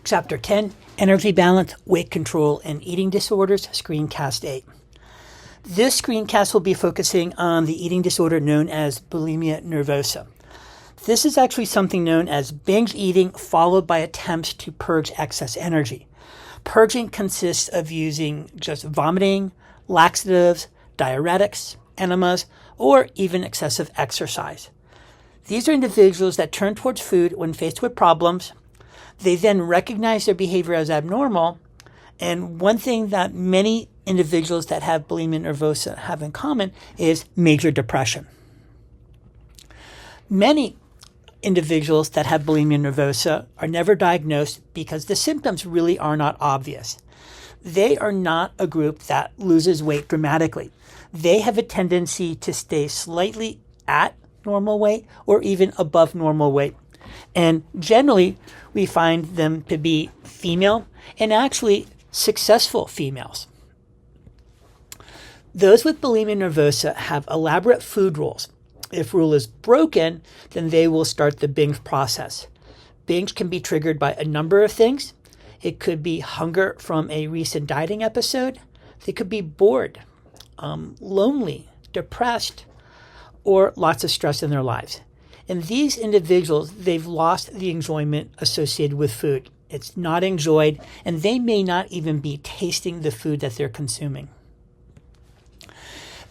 Chapter 10, Energy Balance, Weight Control, and Eating Disorders, Screencast 8. This screencast will be focusing on the eating disorder known as bulimia nervosa. This is actually something known as binge eating followed by attempts to purge excess energy. Purging consists of using just vomiting, laxatives, diuretics, enemas, or even excessive exercise. These are individuals that turn towards food when faced with problems. They then recognize their behavior as abnormal. And one thing that many individuals that have bulimia nervosa have in common is major depression. Many individuals that have bulimia nervosa are never diagnosed because the symptoms really are not obvious. They are not a group that loses weight dramatically. They have a tendency to stay slightly at normal weight or even above normal weight. And generally, we find them to be female and actually successful females. Those with bulimia nervosa have elaborate food rules. If rule is broken, then they will start the binge process. Binge can be triggered by a number of things. It could be hunger from a recent dieting episode. They could be bored, lonely, depressed, or lots of stress in their lives. And these individuals, they've lost the enjoyment associated with food. It's not enjoyed, and they may not even be tasting the food that they're consuming.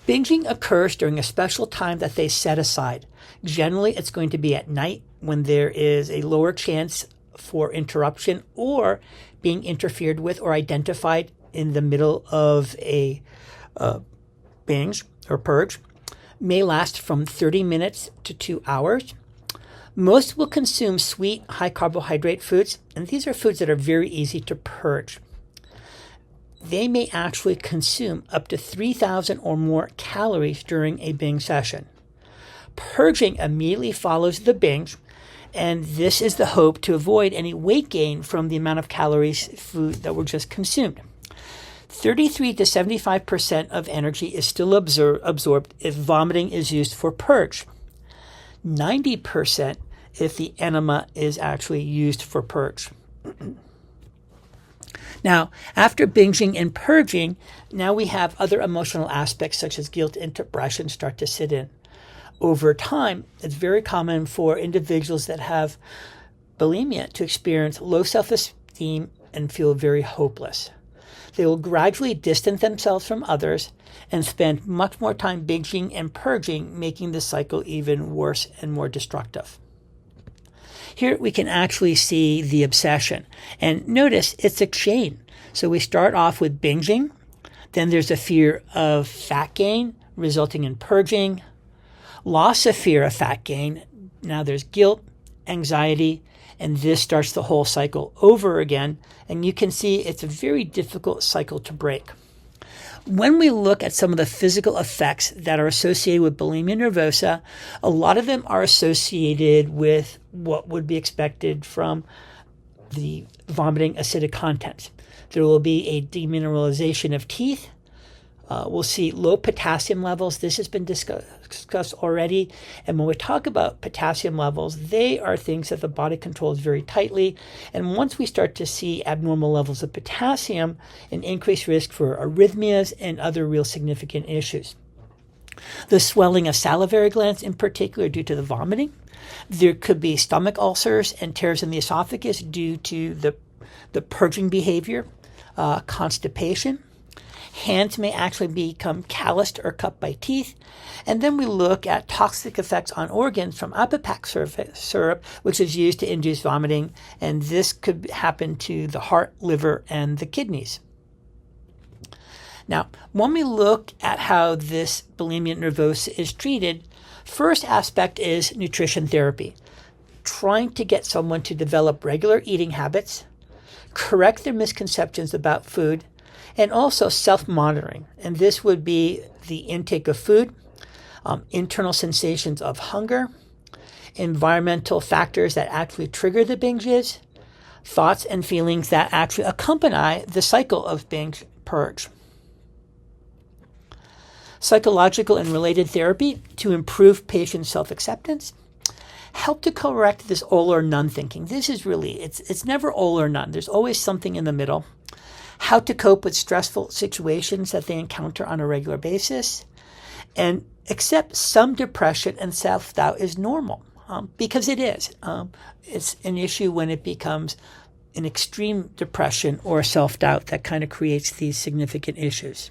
Binging occurs during a special time that they set aside. Generally, it's going to be at night when there is a lower chance for interruption or being interfered with or identified in the middle of a binge or purge. May last from 30 minutes to 2 hours. Most will consume sweet, high-carbohydrate foods, and these are foods that are very easy to purge. They may actually consume up to 3,000 or more calories during a binge session. Purging immediately follows the binge, and this is the hope to avoid any weight gain from the amount of calories food that were just consumed. 33 to 75% of energy is still absorbed if vomiting is used for purge. 90% if the enema is actually used for purge. Now, after binging and purging, now we have other emotional aspects such as guilt and depression start to sit in. Over time, it's very common for individuals that have bulimia to experience low self-esteem and feel very hopeless. They will gradually distance themselves from others and spend much more time binging and purging, making the cycle even worse and more destructive. Here we can actually see the obsession. And notice it's a chain. So we start off with binging. Then there's a fear of fat gain, resulting in purging. Loss of fear of fat gain. Now there's guilt, anxiety, and this starts the whole cycle over again. And you can see it's a very difficult cycle to break. When we look at some of the physical effects that are associated with bulimia nervosa, a lot of them are associated with what would be expected from the vomiting acidic contents. There will be a demineralization of teeth. We'll see low potassium levels. This has been discussed already. And when we talk about potassium levels, they are things that the body controls very tightly. And once we start to see abnormal levels of potassium, an increased risk for arrhythmias and other real significant issues. The swelling of salivary glands in particular due to the vomiting. There could be stomach ulcers and tears in the esophagus due to the purging behavior, constipation. Hands may actually become calloused or cut by teeth. And then we look at toxic effects on organs from ipecac syrup, which is used to induce vomiting. And this could happen to the heart, liver, and the kidneys. Now, when we look at how this bulimia nervosa is treated, first aspect is nutrition therapy. Trying to get someone to develop regular eating habits, correct their misconceptions about food, and also self-monitoring. And this would be the intake of food, internal sensations of hunger, environmental factors that actually trigger the binges, thoughts and feelings that actually accompany the cycle of binge purge. Psychological and related therapy to improve patient self-acceptance, help to correct this all or none thinking. This is really, it's never all or none. There's always something in the middle. How to cope with stressful situations that they encounter on a regular basis. And accept some depression and self-doubt is normal, because it is. It's an issue when it becomes an extreme depression or self-doubt that kind of creates these significant issues.